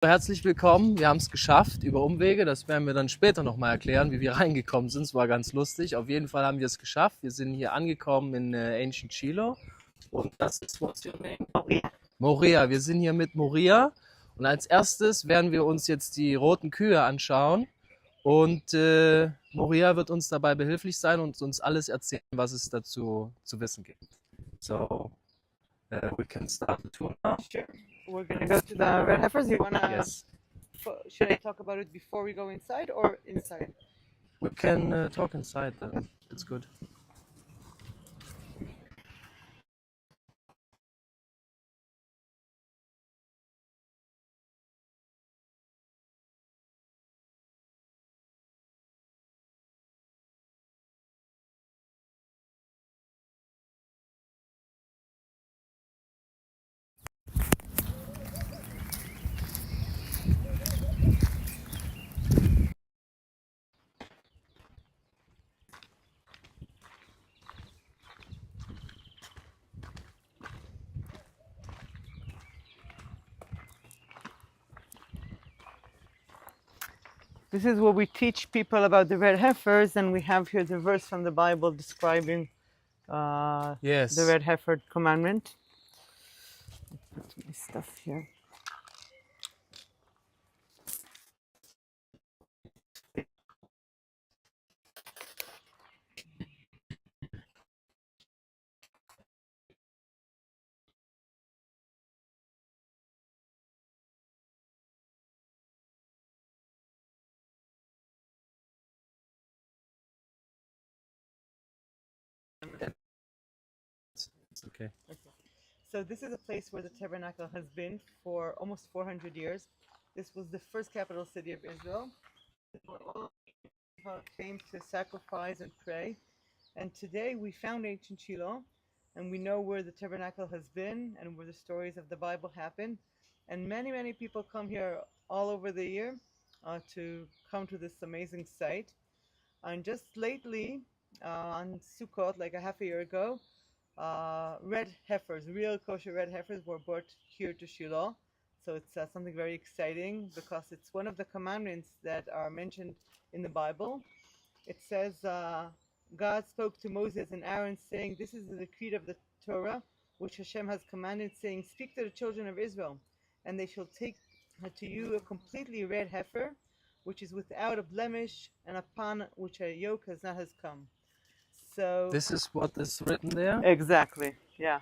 Herzlich willkommen, wir haben es geschafft über Umwege, das werden wir dann später nochmal erklären, wie wir reingekommen sind, es war ganz lustig, auf jeden Fall haben wir es geschafft, wir sind hier angekommen in Ancient Shilo und das ist, what's your name? Moria, wir sind hier mit Moria und als erstes werden wir uns jetzt die roten Kühe anschauen und Moria wird uns dabei behilflich sein und uns alles erzählen, was es dazu zu wissen gibt. So, we can start the tour now. Sure. We're going to go to the red heifers. You want to? Yes. Should I talk about it before we go inside or inside? We can talk inside then. It's good. This is where we teach people about the red heifers, and we have here the verse from the Bible describing Yes. the red heifer commandment. Put my stuff here. It's okay. So this is a place where the tabernacle has been for almost 400 years. This was the first capital city of Israel. Where all people came to sacrifice and pray. And today we found ancient Shilo, and we know where the tabernacle has been and where the stories of the Bible happen. And many, many people come here all over the year to come to this amazing site. And just lately, on Sukkot, like a half a year ago, red heifers, real kosher red heifers, were brought here to Shilo. So it's something very exciting because it's one of the commandments that are mentioned in the Bible. It says, God spoke to Moses and Aaron, saying, "This is the decree of the Torah, which Hashem has commanded, saying, Speak to the children of Israel, and they shall take to you a completely red heifer, which is without a blemish, and upon which a yoke has not come." So This is what is written there? exactly, yeah.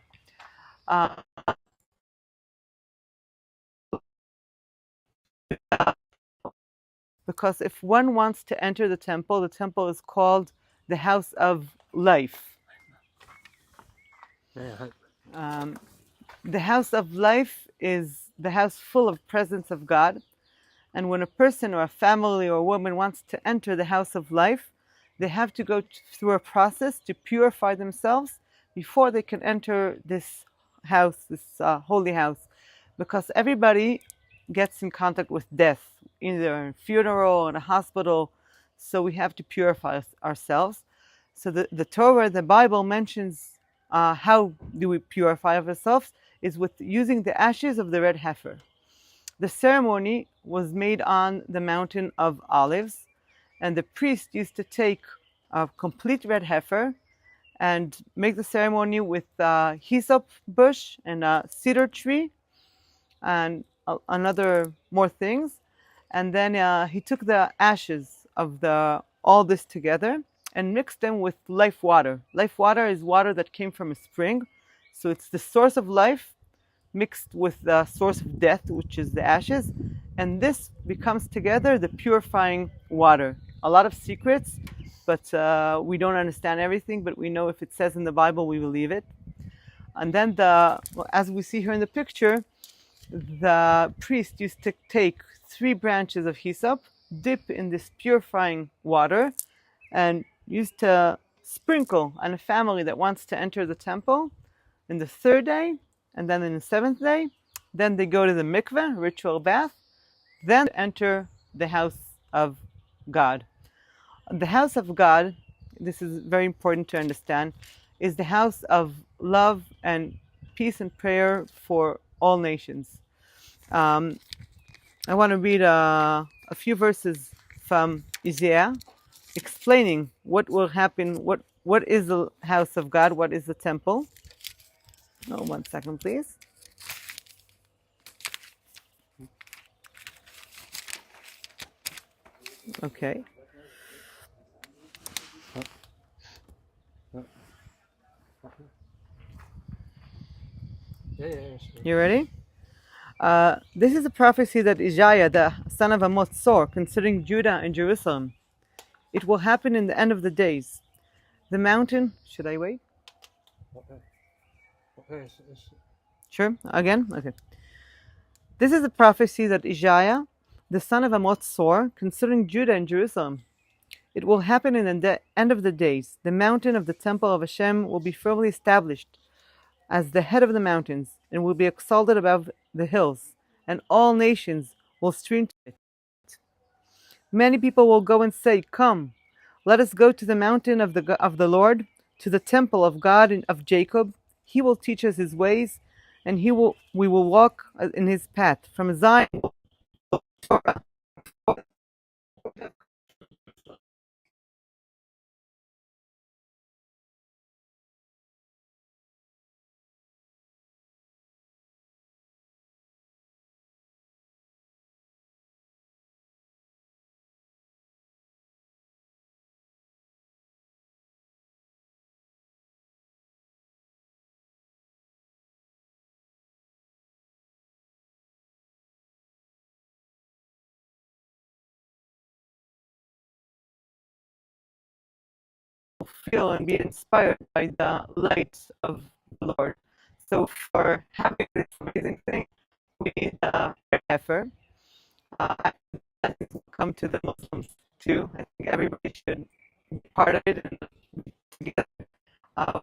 Because if one wants to enter the temple is called the house of life. The house of life is the house full of presence of God. And when a person or a family or a woman wants to enter the house of life, they have to go through a process to purify themselves before they can enter this house, this holy house. Because everybody gets in contact with death, either in a funeral, in a hospital, so we have to purify ourselves. So the Torah, the Bible mentions how do we purify ourselves is with using the ashes of the red heifer. The ceremony was made on the mountain of Olives, and the priest used to take a complete red heifer and make the ceremony with hyssop bush and a cedar tree and another more things. And then he took the ashes of all this together and mixed them with life water. Life water is water that came from a spring, so it's the source of life mixed with the source of death, which is the ashes, and this becomes together the purifying water. A lot of secrets, but we don't understand everything, but we know if it says in the Bible, we believe it. And then as we see here in the picture, the priest used to take 3 branches of hyssop, dip in this purifying water, and used to sprinkle on a family that wants to enter the temple in the 3rd day, and then in the 7th day. Then they go to the mikveh, ritual bath, then enter the house of God. The house of God, this is very important to understand, is the house of love and peace and prayer for all nations. I want to read a few verses from Isaiah explaining what will happen, what is the house of God, what is the temple. Oh, 1 second, please. Okay. You ready? This is a prophecy that Isaiah, the son of Amos, saw concerning Judah and Jerusalem. It will happen in the end of the days. The mountain. Should I wait? Sure. Again? Okay. This is a prophecy that Isaiah, the son of Amos, saw concerning Judah and Jerusalem. It will happen in the end of the days. The mountain of the temple of Hashem will be firmly established as the head of the mountains and will be exalted above the hills, and all nations will stream to it. Many people will go and say, "Come, let us go to the mountain of the Lord, to the temple of God and of Jacob. He will teach us his ways, and we will walk in his path. From Zion, Torah." Feel and be inspired by the light of the Lord. So for having this amazing thing, we need the heifer. I think will come to the Muslims too. I think everybody should be part of it and together. Uh,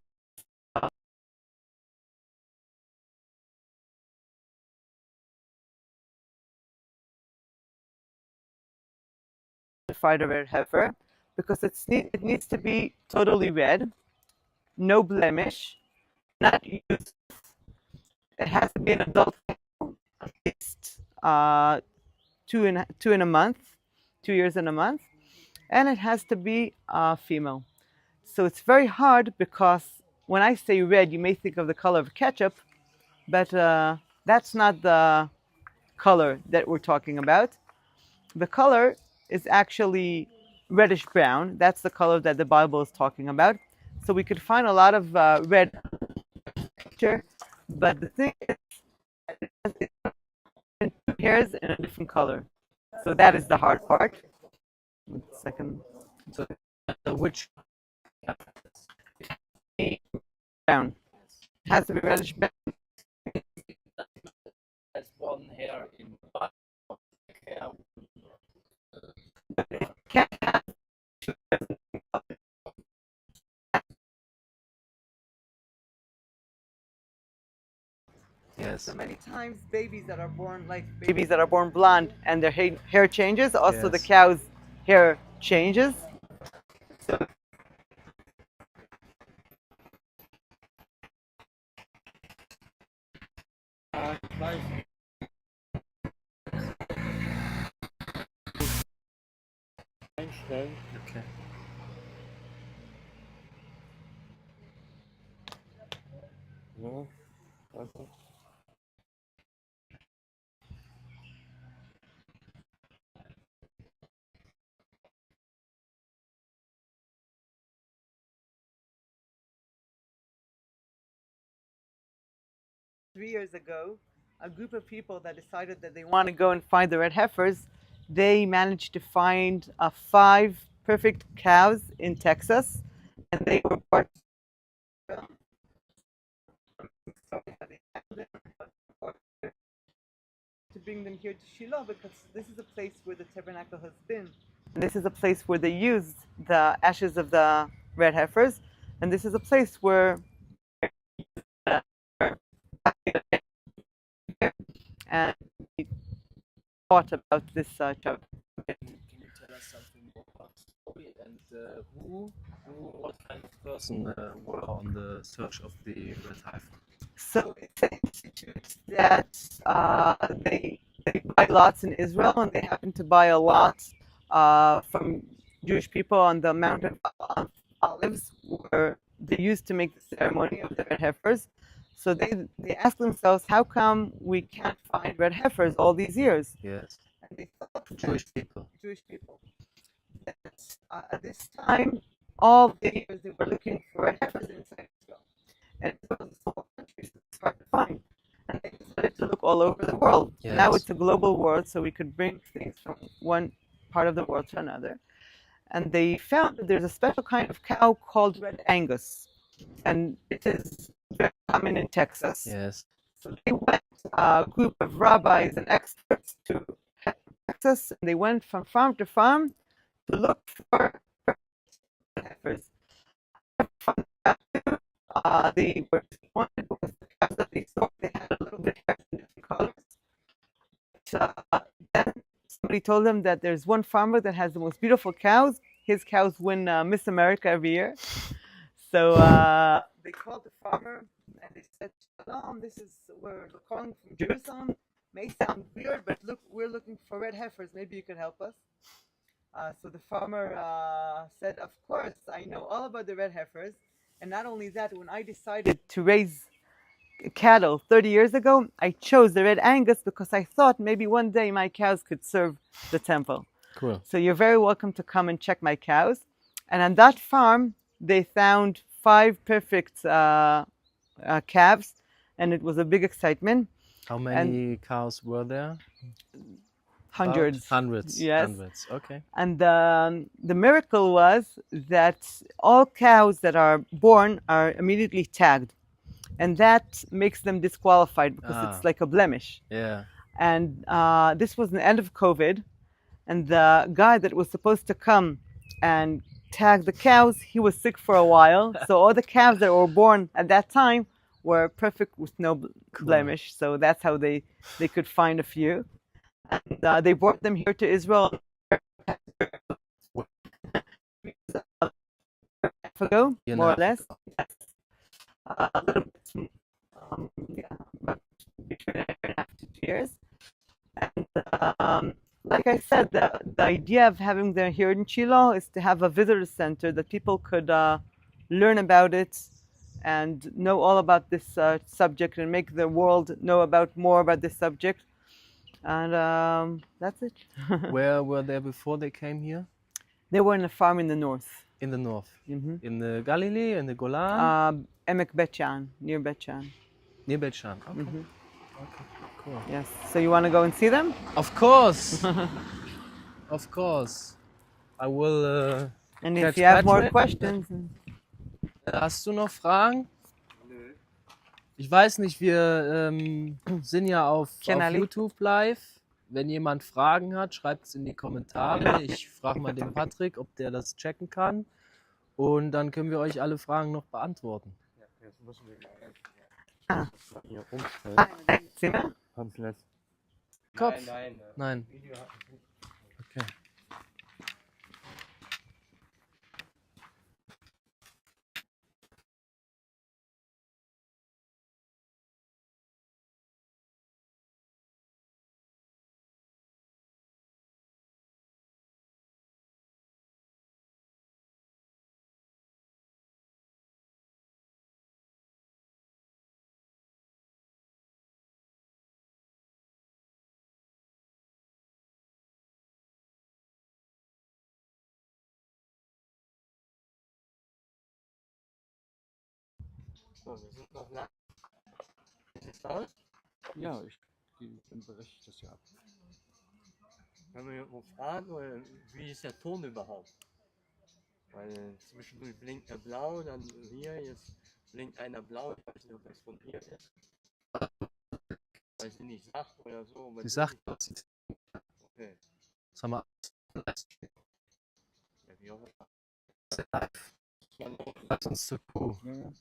Fight a red heifer because it needs to be totally red, no blemish, not used. It has to be an adult at least 2 years and a month, and it has to be female. So it's very hard because when I say red, you may think of the color of ketchup, but that's not the color that we're talking about. The color is actually reddish brown. That's the color that the Bible is talking about. So we could find a lot of red picture, but the thing is, it's two hairs in a different color. So that is the hard part. 1 second. So which Brown. It has to be reddish brown. has one hair in one hair. Can't have Yes. So many times babies that are born blonde and their hair changes, also the Yes. cow's hair changes. So Okay. No, okay. 3 years ago, a group of people that decided that they want to go and find the red heifers, they managed to find 5 perfect cows in Texas, and they were brought to bring them here to Shilo because this is a place where the tabernacle has been. And this is a place where they used the ashes of the red heifers, and this is a place where and we thought about this job. Can you tell us something more about the story and what kind of person were on the search of the red heifer? So it's an institute that they they buy lots in Israel, and they happen to buy a lot from Jewish people on the Mount of Olives, where they used to make the ceremony of the red heifers. So they ask themselves, how come we can't find red heifers all these years? Yes. And they thought Jewish people. that at this time, all the years they were looking for red heifers inside Israel. And it was a small country, so it's hard to find. And they decided to look all over the world. Yes. Now it's a global world, so we could bring things from one part of the world to another. And they found that there's a special kind of cow called Red Angus. And it is very common in Texas. Yes. So they went, a group of rabbis and experts to Texas, and they went from farm to farm to look for heifers. They were disappointed because the cows that they saw, they had a little bit of different colors. Then somebody told them that there's one farmer that has the most beautiful cows. His cows win Miss America every year. So they called the farmer and they said, "Shalom, we're calling from Jerusalem. May sound weird, but look, we're looking for red heifers. Maybe you could help us." So the farmer said, "Of course, I know all about the red heifers. And not only that, when I decided to raise cattle 30 years ago, I chose the Red Angus because I thought maybe one day my cows could serve the temple." Cool. So you're very welcome to come and check my cows. And on that farm, they found 5 perfect calves, and it was a big excitement. How many cows were there? Hundreds. About hundreds. Yes. Hundreds. Okay. And the miracle was that all cows that are born are immediately tagged. And that makes them disqualified because it's like a blemish. Yeah. And this was the end of COVID. And the guy that was supposed to come and tag the cows, he was sick for a while. So all the calves that were born at that time were perfect with no blemish. So that's how they could find a few. And they brought them here to Israel ago, more or less. A little bit, between a year and a half to 2 years. And like I said, the idea of having them here in Shilo is to have a visitor center that people could learn about it and know all about this subject and make the world know more about this subject. And that's it. Where were they before they came here? They were in a farm in the north. In the north. Mm-hmm. In the Galilee, in the Golan? Emek Bet-Shan, near Bet-Shan. Near Bet-Shan. Okay. Mm-hmm. Okay. Cool. Yes. So you want to go and see them? Of course. Of course. I will. And if you have more Patrick. questions. Hast du noch Fragen? Ich weiß nicht, wir sind ja auf YouTube live. Wenn jemand Fragen hat, schreibt es in die Kommentare. Ich frage mal den Patrick, ob der das checken kann. Und dann können wir euch alle Fragen noch beantworten. Ja, jetzt müssen wir hier umstellen. Kopf? Nein. Nein. Okay. So, wir sind noch lang. Ist es aus? Ja, ich berichte das ja ab. Können wir uns fragen, wie ist der Ton überhaupt? Weil zwischendurch blinkt er blau, dann hier, jetzt blinkt einer blau. Ich weiß nicht, ob das von hier ist. Weil sie nicht sagt oder so. Sie sagt was. Okay. Sag mal. Ja, wie auch immer. Lass uns zur Kuh. Genau.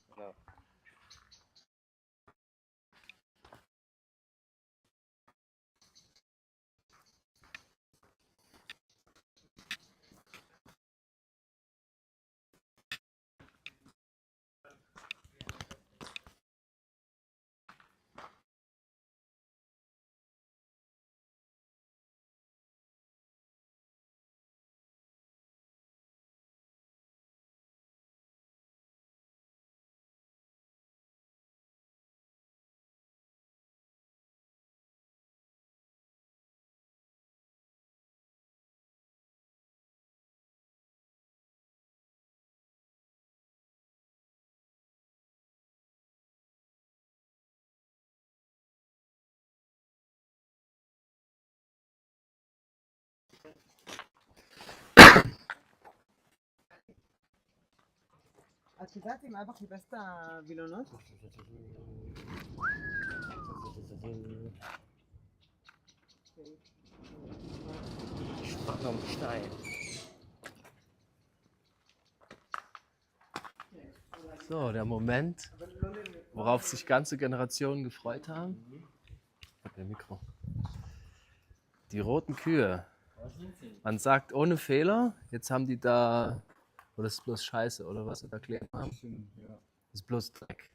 את יודעת אם אבא חיפש את הווילונות? Spannung Stein. So, der Moment, worauf sich ganze Generationen gefreut haben. Ich hab ja Mikro. Die roten Kühe. Man sagt ohne Fehler, jetzt haben die da, oder ist bloß Scheiße, oder was sie da klären haben? Das ist bloß Dreck.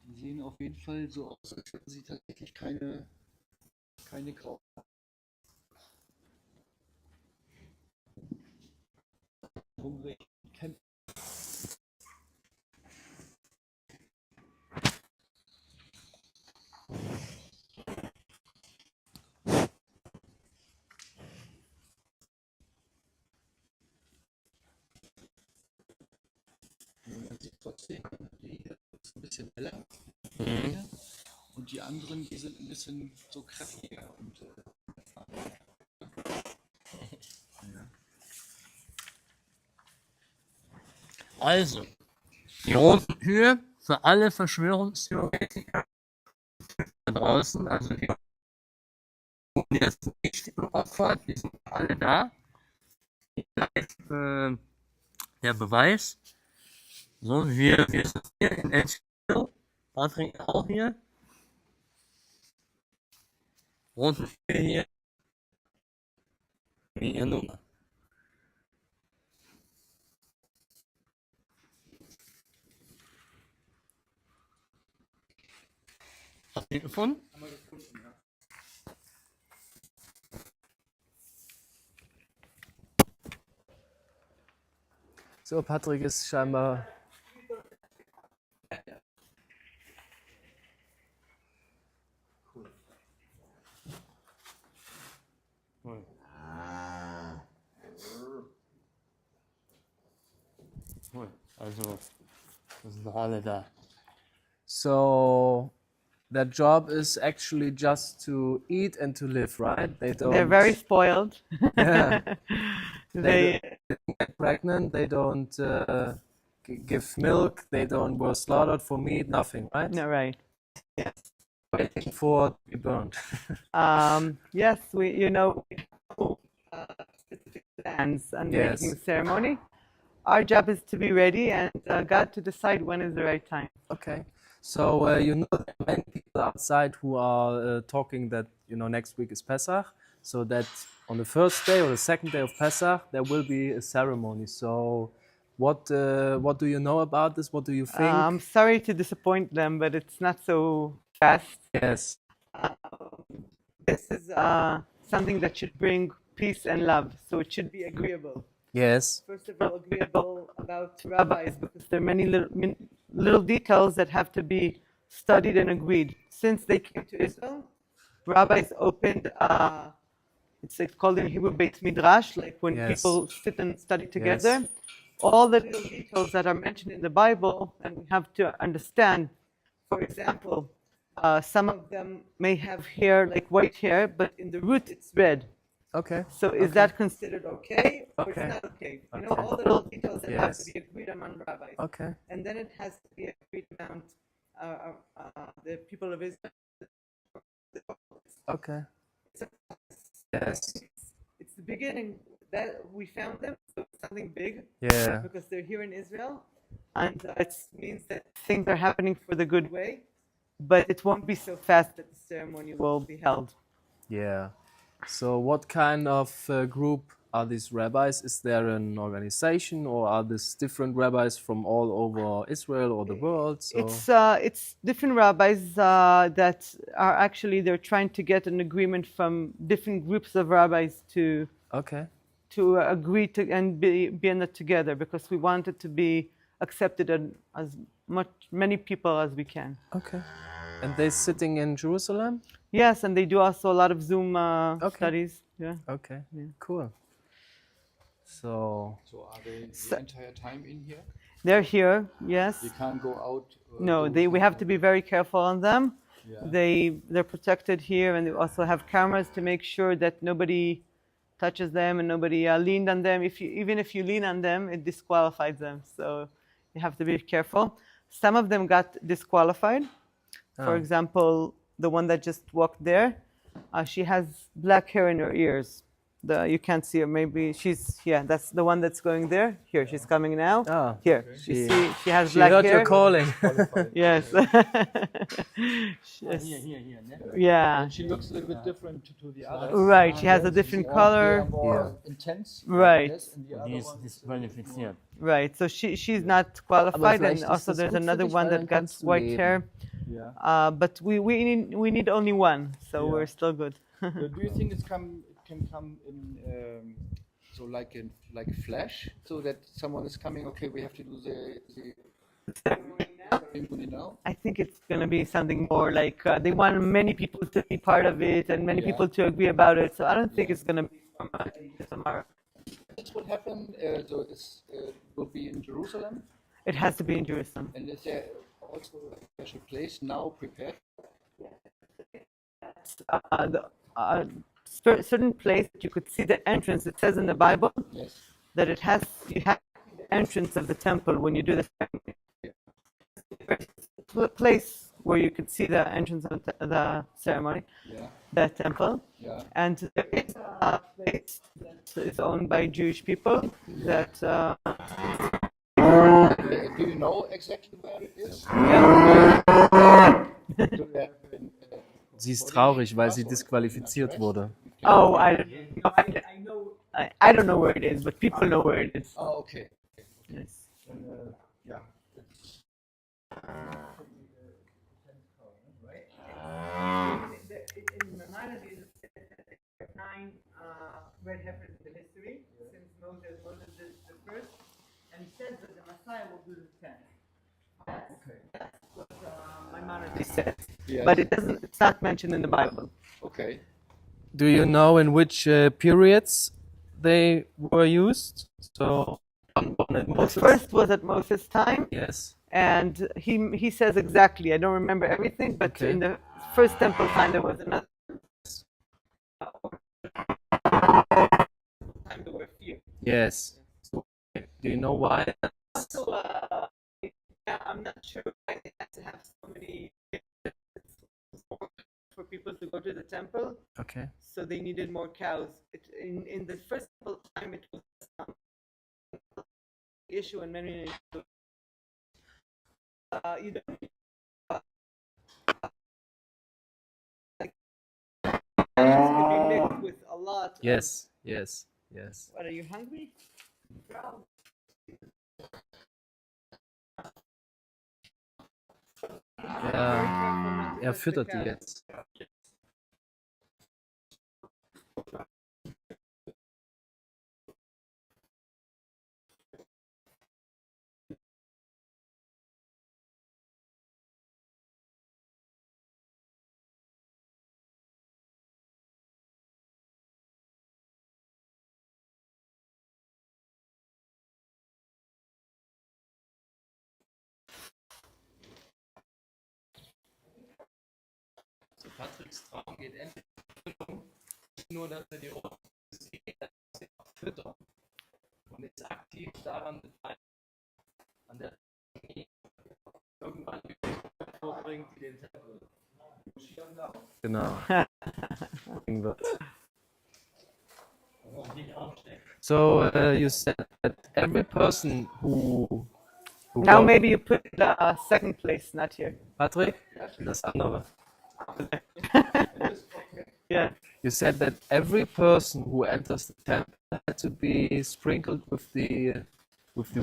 Die sehen auf jeden Fall so aus, als hätten sie tatsächlich keine Grau. Hungrig kämpfen. Man sieht trotzdem, die hier ist ein bisschen heller. Und die anderen, die sind ein bisschen so kräftiger. Und, Also, die roten Kühe für alle Verschwörungstheoretiker da draußen, also die jetzt nicht Opfer, die sind alle da. Der Beweis. So, wir sind hier in Shilo, Patrick auch hier. Rote Kühe hier. Wie ihre Nummer. Habt ihr gefunden? haben wir gefunden, ja. So, Patrick ist scheinbar. Also, das sind alle da. So, their job is actually just to eat and to live, right? They don't. They're very spoiled. Yeah. They don't get pregnant. They don't give milk. They don't were slaughtered for meat. Nothing, right? no, right. Waiting for to be burned. Yes, we specific plans and Yes. making the ceremony. Our job is to be ready and God to decide when is the right time. Okay. So you know there are many people outside who are talking that next week is Pesach, so that on the first day or the second day of Pesach there will be a ceremony. So what do you know about this? What do you think? I'm sorry to disappoint them, but it's not so fast. Yes. This is something that should bring peace and love, so it should be agreeable. Yes. First of all, agreeable about rabbis, because there are many little details that have to be studied and agreed. Since they came to Israel, rabbis opened, it's called in Hebrew Beit Midrash, like when Yes. people sit and study together. All the little details that are mentioned in the Bible, and we have to understand. For example, some of them may have hair, like white hair, but in the root it's red. Okay. So is that considered okay or Okay. it's not okay? You know, Okay. all the little details that have Yes. to be agreed among rabbis. Okay. And then it has to be agreed among the people of Israel. Okay. Yes. It's the beginning that we found them, so it's something big Yeah. because they're here in Israel, and it means that things are happening for the good way, but it won't be so fast that the ceremony will be held. Yeah. So what kind of group are these rabbis? Is there an organization, or are these different rabbis from all over Israel or the world? So It's different rabbis that are actually they're trying to get an agreement from different groups of rabbis to okay. agree to and be in it together, because we want it to be accepted as many people as we can. Okay. And they're sitting in Jerusalem? Yes, and they do also a lot of Zoom studies. Yeah. Okay. Cool. So are they the entire time in here? They're here. Yes. They can't go out. No, we have to be very careful on them. Yeah. They're protected here, and they also have cameras to make sure that nobody touches them and nobody leaned on them. Even if you lean on them, it disqualifies them. So you have to be careful. Some of them got disqualified. For example, the one that just walked there, she has black hair in her ears. You can't see her. Maybe that's the one that's going there. Here, she's coming now. Oh, here, okay. she has she black heard hair. your calling. Yes. Here. Yeah. And she looks a little bit different to the others. Right. She has a different color. More intense. Right. And the other one. Disqualifiziert. Right. So she's not qualified, and also there's another one that got white hair. Yeah. But we need only one, so we're still good. Do you think it can come in so like flash, so that someone is coming? Okay, we have to do the ceremony now. I think it's going to be something more like they want many people to be part of it and many people to agree about it. So I don't think it's going to be from tomorrow. That's what happened. So it will be in Jerusalem. It has to be in Jerusalem. And is there also a special place now prepared? Certain place that you could see the entrance. It says in the Bible that you have the entrance of the temple when you do the ceremony. Place where you could see the entrance of the ceremony, the temple, and there is a place that is owned by Jewish people that. Do you know exactly where it is? Sie ist traurig, weil sie disqualifiziert wurde. Oh, I don't know where it is, but people know where it is. Oh, okay. Yes. Yeah. In Maimonides, there are 9 red heifers in the history since Moses did the first, and he says that the Messiah will do the 10. That's what Maimonides says, but it's not mentioned in the Bible. Okay. Do you know in which periods they were used? So The first was at Moses' time. Yes. And he says exactly. I don't remember everything, but in the first temple time there was another. There were few. Yes. So, do you know why? So, I'm not sure why they had to have so many for people to go to the temple. Okay. So they needed more cows. In the first temple time, it was issue and many. You don't could be mixed with a lot. Yes. What, are you hungry? Ja, er füttert die jetzt. Patricks Traum geht endlich nicht nur, dass er die Ohren sieht, er sie auch füttern und ist aktiv daran beteiligt, an der irgendwann vorbringt, die den Tempel genau. So you said that every person who now maybe you put the second place, not here. Patrick, das andere. Yeah. You said that every person who enters the temple had to be sprinkled with the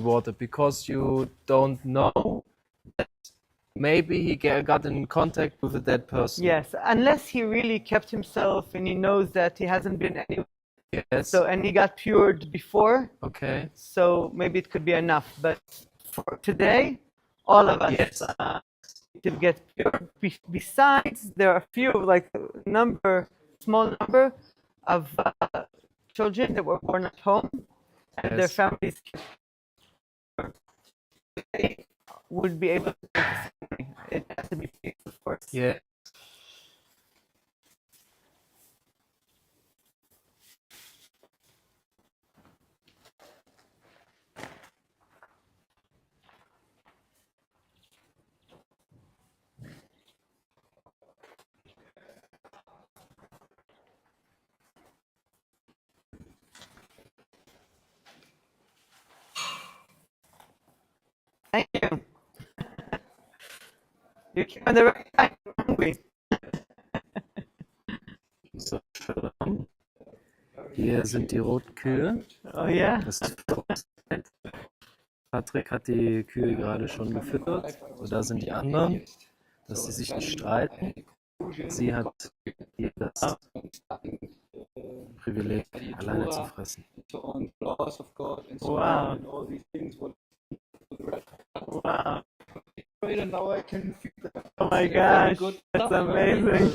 water because you don't know that maybe he got in contact with a dead person. Yes, unless he really kept himself and he knows that he hasn't been anywhere. Yes. So, and he got cured before. Okay. So maybe it could be enough. But for today, all of us Yes. need to get cured. Besides, there are a few, like small number of children that were born at home, and their Yes. families would be able to do the same. It has to be paid, of course. Yeah. Thank you. You came at the right time. I'm hungry. So, hier sind die roten Kühe. Oh yeah. Das ist Patrick hat die Kühe gerade schon gefüttert. So, da sind die anderen, dass sie sich nicht streiten. Sie hat hier das Privileg, alleine zu fressen. Wow. Wow. Now I can feel that. Oh my gosh. That's amazing.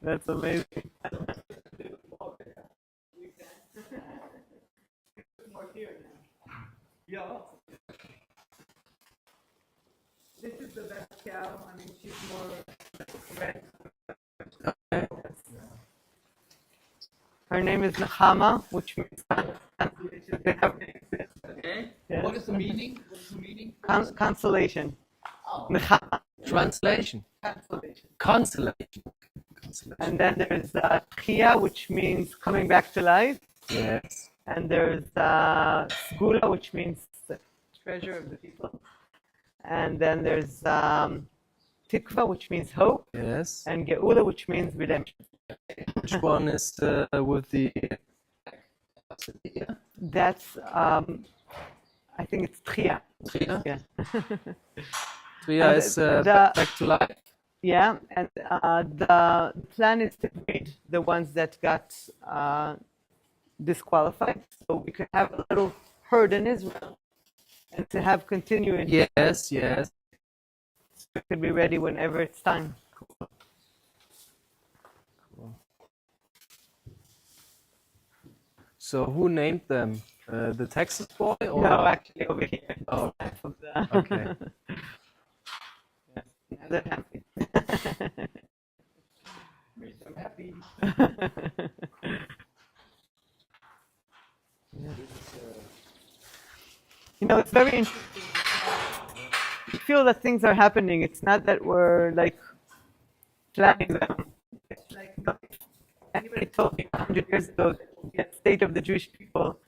That's amazing. This is the best cow. I mean, she's more red. Her name is Nechama, which means What is the meaning? What's the meaning? Consolation. Nechama. Translation. Consolation. Consolation. And then there's Tchia, which means coming back to life. Yes. And there's Segula, which means the treasure of the people. And then there's Tikva, which means hope. Yes. And Geula, which means redemption. Which one is with the? That's, I think it's Tchia. Tria? Yeah. Tria And is the- back to life. Yeah, and the plan is to breed the ones that got disqualified, so we could have a little herd in Israel, and to have continuing. Yes, yes. It could be ready whenever it's time. Cool. So who named them? The Texas boy? Or? No, actually over here. Oh, Okay. okay. Now they're happy. Makes them happy. You know, it's very interesting. You feel that things are happening. It's not that we're like planning them. It's like anybody told me 100 years ago that we'll be at the state of the Jewish people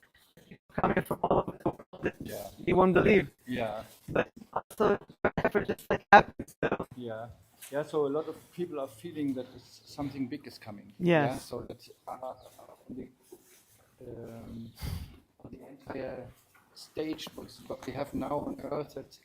coming from all over the world. Yeah. You won't believe. Yeah. But also, whatever just like happens. So, Yeah. Yeah, so a lot of people are feeling that something big is coming. Yes. Yeah, so that on the entire stage, what we have now on Earth, that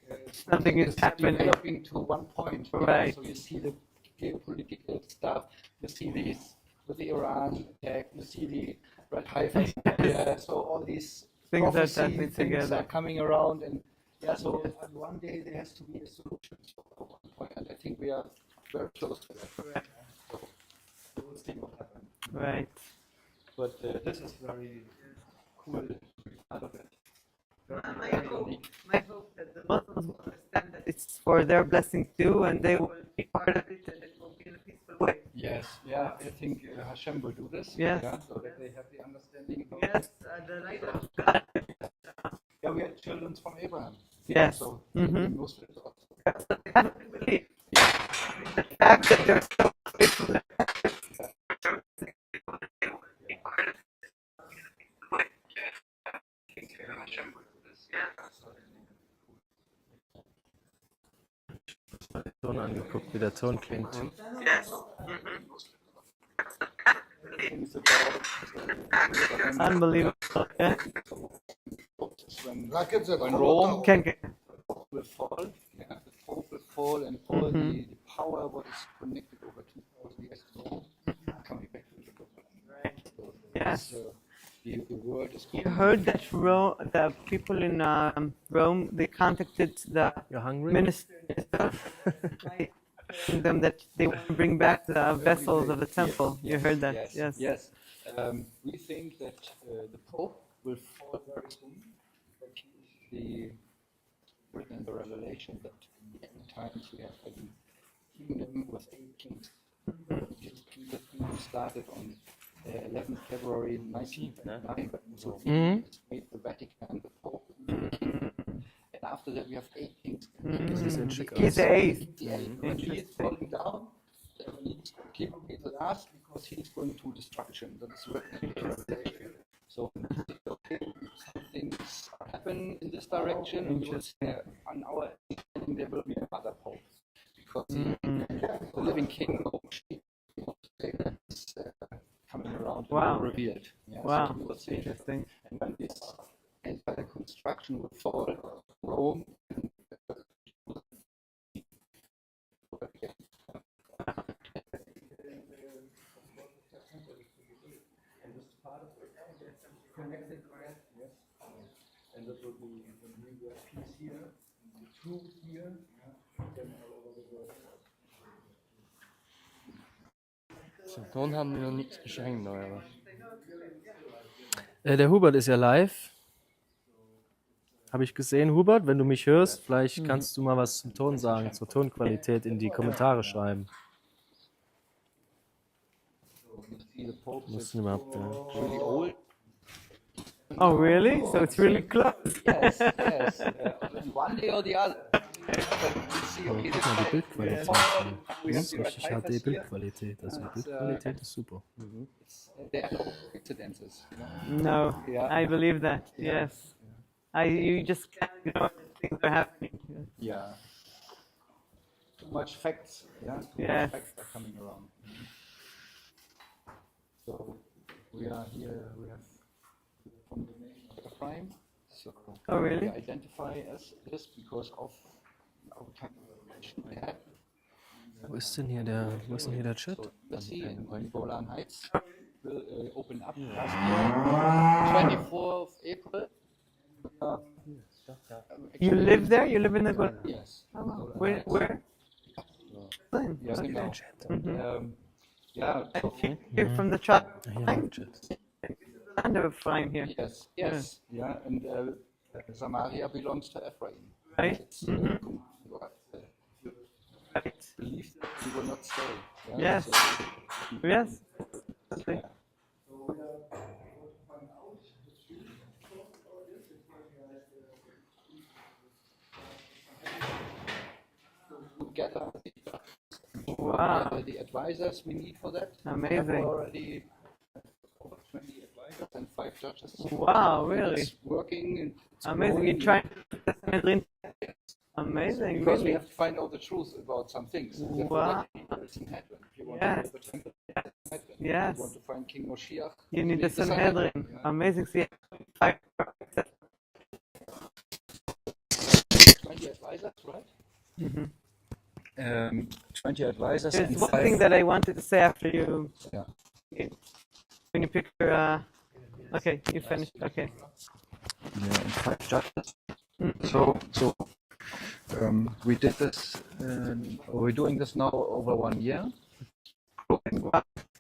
Something is happening. developing to one point. Yeah, Right. so you see the geopolitical stuff, you see these with the Iran attack, you see the red heifer. Yeah, so all these Things are prophecy happening things together. are coming around, and yeah, so one day there has to be a solution. So at one point, and I think we are very close to that. So we'll see what happens. right. But this is very cool to be part of it. My hope that the Muslims will understand that it's for their blessing too, and they will be part of it, and it will be in a peaceful way. Yes, yeah, I think Hashem will do this. Yes. Yeah, so that they have the understanding. Of Yes, the light of God. Yeah, we had children from Abraham. Yes. So Mhm. Muslims also. That's what they have to believe. The fact that they're so faithful. Ton angeguckt, wie der Ton klingt. Yes. things about Unbelievable. Yeah. When Rome Can get. will fall, yeah, the Pope will fall, and all the power what is connected over 2,000 years ago coming back to the book. Yes. The word is You heard that the people in Rome, they contacted the You're hungry? minister telling them that they want to bring back the vessels of the temple. You heard that? Yes. Yes. We think that the Pope will fall very soon. That he is the written in the Revelation that in times we have a kingdom with 8 kings. This kingdom started on 11th February 1909, so he made the Vatican the Pope. And after that we have 8 kings. He's the eighth. When he is falling down, he will be the last because he is going to destruction. That is written in the Revelation. So okay, something happen in this direction, and just on our understanding there will be another Pope because the living king is coming around and revealed. Yeah, Wow. so he will say that. Interesting. And when this entire construction will fall, Rome connected, yes, and that will be when we have peace here, the truth here, then all over the world. Zum Ton haben wir noch nichts geschenkt, oder was? Der Hubert ist ja live. Habe ich gesehen. Hubert, wenn du mich hörst, vielleicht kannst du mal was zum Ton sagen, zur Tonqualität in die Kommentare schreiben. Mussten überhaupt, Really old. Oh, really? So it's really close. Yes, yes. And one day or the other. Guck mal, die Bildqualität. Das ist richtig HD-Bildqualität. Also die Bildqualität ist super. There are no coincidences. No, Yeah. I believe that. Yes. You just can't ignore that things are happening. Yeah. Too much facts. Yeah. Too Yes. much facts are coming around. So we are here. We have from the nation of Ephraim. So Oh, really? we identify as this because of our kind of relation we have. Wo ist denn hier der Chat? So let's see in Golan Heights will open up last year, 24th of April. You live there? You live in the Golan? Yes. Oh, wow. Where? Yes, genau. Yeah. So, Here from the tribe. Hier der Chat. Land of Ephraim here. yes. Yes. Yeah. And Samaria belongs to Ephraim. Right? It's, Right. believe that we will not stay. Yeah? Yes. So, Yes. together Wow. the advisors we need for that. Amazing. We have already over 20 advisors and 5 judges. Wow, really? It's working. And it's Amazing. You're growing. trying to Sanhedrin. Amazing. Because we Really? have to find out the truth about some things. Wow. It's Sanhedrin. If you want Yes. to know the temple, Sanhedrin. Yes. If you want to find King Moshiach, You need the the Sanhedrin. Yeah. Amazing. See, 5 20 advisors, right? Mhm. 20 advisors There's and one 5. thing that I wanted to say after you. Yeah. When you pick your. Okay, you finished. Okay. Yeah, and 5 judges. Mm. So we did this. We're doing this now over 1 year.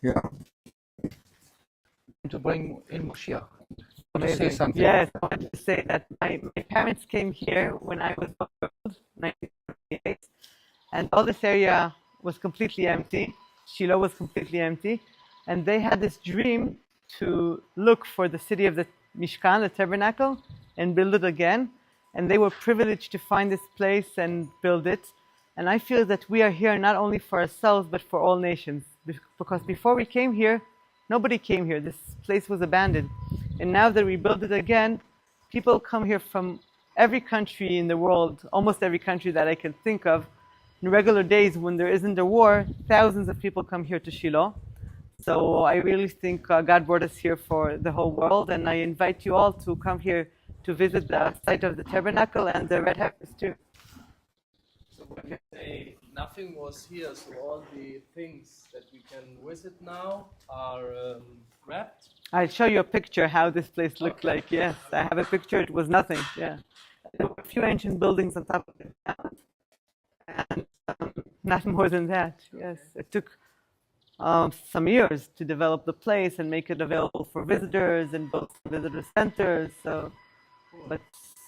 Yeah. To bring in Moshiach. Want to say Amazing. something? Yes, I wanted to say that my parents came here when I was 1978, and all this area was completely empty. Shilo was completely empty, and they had this dream to look for the city of the Mishkan, the tabernacle, and build it again. And they were privileged to find this place and build it. And I feel that we are here not only for ourselves, but for all nations. Because before we came here, nobody came here. This place was abandoned. And now that we build it again, people come here from every country in the world, almost every country that I can think of. In regular days, when there isn't a war, thousands of people come here to Shilo. So I really think God brought us here for the whole world, and I invite you all to come here to visit the site of the tabernacle and the red heifers too. So when you say nothing was here, so all the things that we can visit now are wrapped? I'll show you a picture how this place looked Okay. like. Yes, I have a picture. It was nothing. Yeah, there were a few ancient buildings on top of it, and not more than that. Yes, it took some years to develop the place and make it available for visitors and build some visitor centers. So, but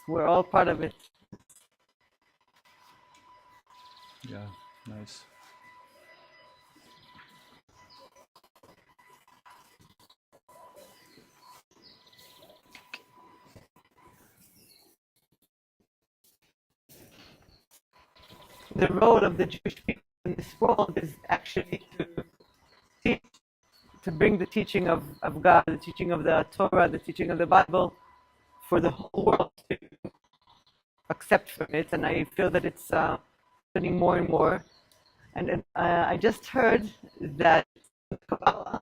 we're all part of it. Yeah, nice. The role of the Jewish people in this world is actually to teach, to bring the teaching of God, the teaching of the Torah, the teaching of the Bible for the whole world to accept from it. And I feel that it's happening more and more. And I just heard that in Kabbalah,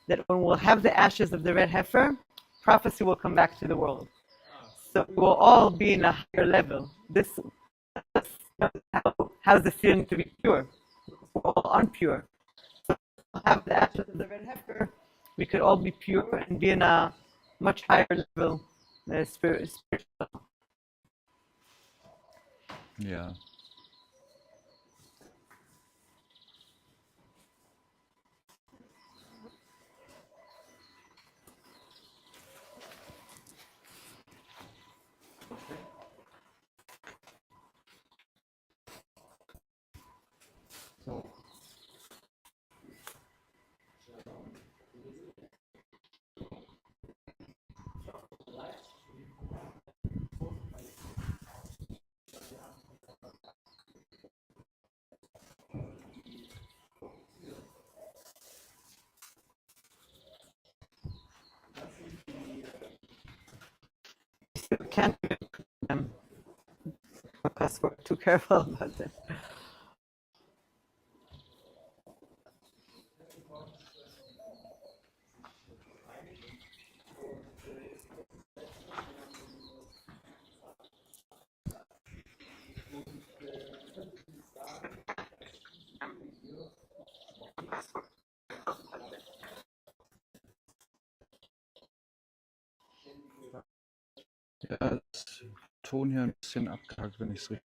that when we'll have the ashes of the red heifer, prophecy will come back to the world. So we will all be in a higher level. How's the feeling to be pure? We're all unpure. So we'll have the ashes of the red heifer, we could all be pure and be in a much higher level spiritual. Yeah. We can't do them because we're too careful about them. Ja, das Ton hier ein bisschen abgehakt, wenn ich es richtig.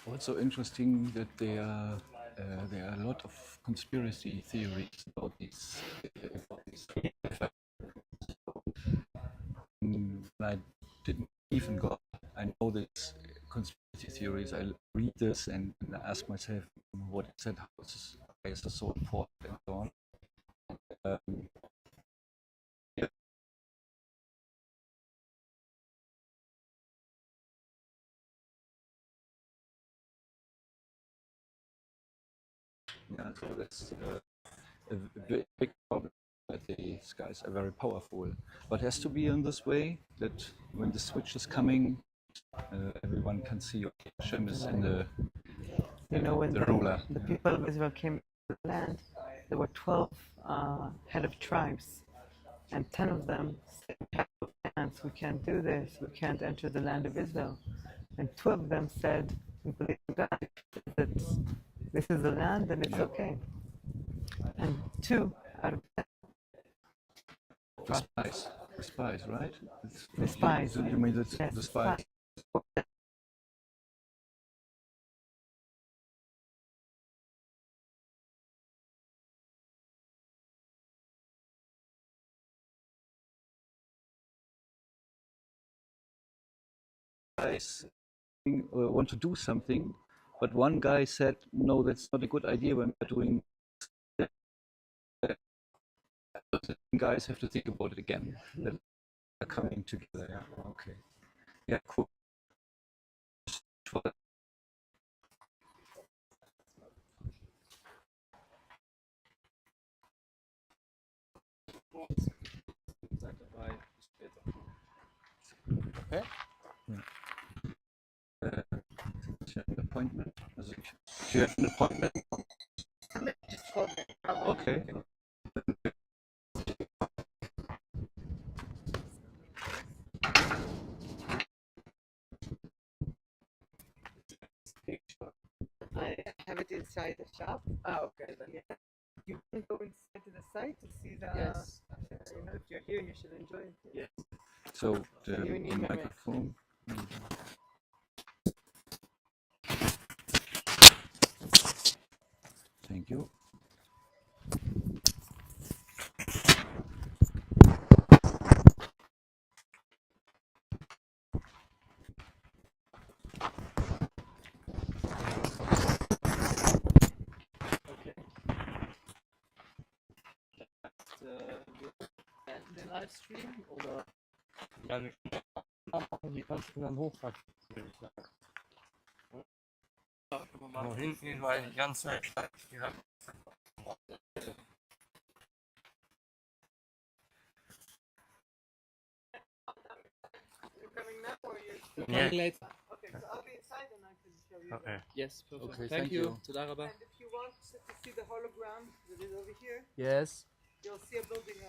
It's also interesting that there are a lot of conspiracy theories about these. I didn't even go. I know these conspiracy theories. I read this and ask myself what is it, why is it so important, and so on. Yeah. Yeah, so that's a big problem. That these guys are very powerful, but it has to be in this way that when the switch is coming, everyone can see okay, Hashem is in the When the ruler. the people of Israel came to the land, there were 12 head of tribes, and 10 of them said, "We have no plans. We can't do this. We can't enter the land of Israel." And 2 of them said, "We believe in God. That this is the land, and it's okay." And 2 out of 10. The spies, right? The spies. You mean Yes, the spies? guys want to do something, but one guy said, no, that's not a good idea when we're doing that. Guys have to think about it again. They're coming together. Yeah. Okay. Yeah, cool. Okay. Appointment. Also, you have an appointment. Okay. I have it inside the shop. Ah, okay. Then. Yeah. You can go inside to the site to see the. Yes. You know, if you're here, you should enjoy it. Yes. So the You need microphone. Thank you. Okay. Den Livestream oder? Ja, wir können machen, die kannst du dann hochpacken, würde ich sagen. Ja, können wir machen. Wo hinten, weil die ganze Zeit ja. You're coming now or you? Yeah. Later. Okay, so I'll be inside and I can show you. Okay. Yes, perfect. Okay, thank thank you. you. תודה רבה. And if you want to see the hologram that is over here, Yes. you'll see a building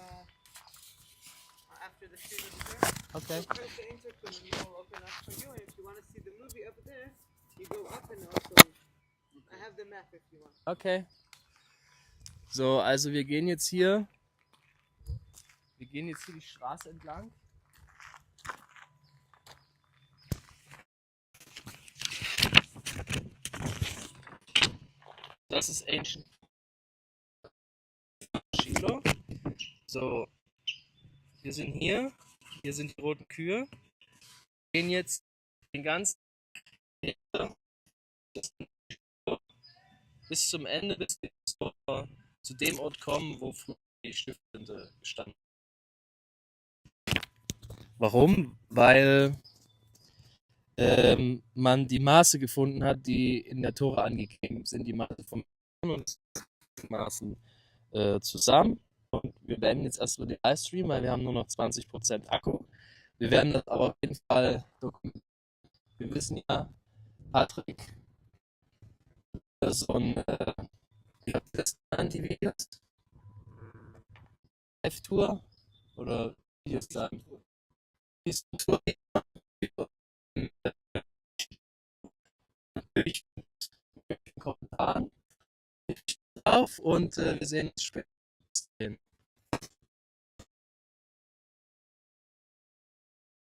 after the street over there. Okay. So press the intercom and it will open up for you. And if you want to see the movie over there, you go up and also I have the map if you want. Okay. So, also wir gehen jetzt hier die Straße entlang. Das ist Ancient Shilo. So, wir sind hier sind die roten Kühe. Wir gehen jetzt den ganzen bis zum Ende, bis wir zu dem Ort kommen, wo früher die Stiftshütte gestanden hat. Warum? Weil man die Maße gefunden hat, die in der Tora angegeben sind, die Maße vom und Maßen zusammen. Und wir beenden jetzt erstmal den Livestream, weil wir haben nur noch 20% Akku. Wir werden das aber auf jeden Fall dokumentieren. Wir wissen ja, Patrick, so ein wie habt ihr das genannt, die Videos? Live-Tour? Oder wie ist das? Die Tour? Natürlich in den Kommentaren auf und wir sehen uns später.